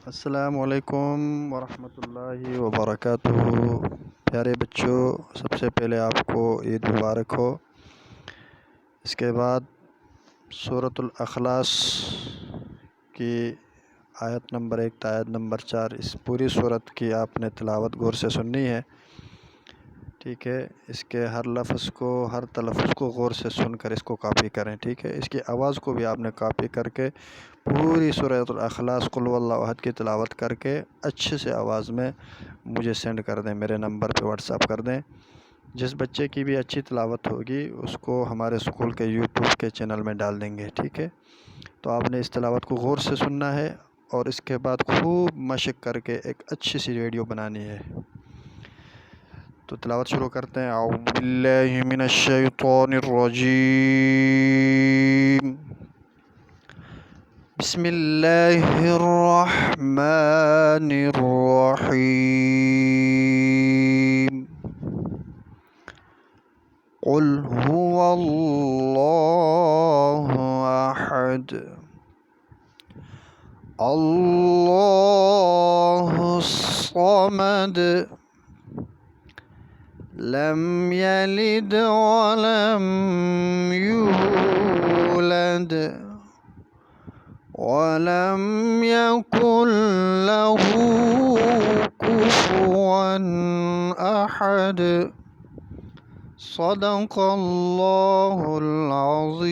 السلام علیکم ورحمۃ اللہ وبرکاتہ۔ پیارے بچوں، سب سے پہلے آپ کو عید مبارک ہو۔ اس کے بعد سورة الاخلاص کی آیت نمبر 1 تا آیت نمبر 4 اس پوری سورت کی آپ نے تلاوت غور سے سننی ہے، ٹھیک ہے؟ اس کے ہر لفظ کو، ہر تلفظ کو غور سے سن کر اس کو کاپی کریں، ٹھیک ہے؟ اس کی آواز کو بھی آپ نے کاپی کر کے پوری سورۃ الاخلاص قل هو اللہ احد کی تلاوت کر کے اچھے سے آواز میں مجھے سینڈ کر دیں، میرے نمبر پہ واٹس ایپ کر دیں۔ جس بچے کی بھی اچھی تلاوت ہوگی اس کو ہمارے اسکول کے یوٹیوب کے چینل میں ڈال دیں گے، ٹھیک ہے؟ تو آپ نے اس تلاوت کو غور سے سننا ہے اور اس کے بعد خوب مشق کر کے ایک اچھی سی ویڈیو بنانی ہے۔ تو تلاوت شروع کرتے ہیں۔ اعوذ باللہ من الشیطان الرجیم، بسم اللہ الرحمن الرحیم، قل هو اللہ احد اللہ الصمد لم یلد ولم یولد ولم یکن له کفوا احد، صدق اللہ العظیم۔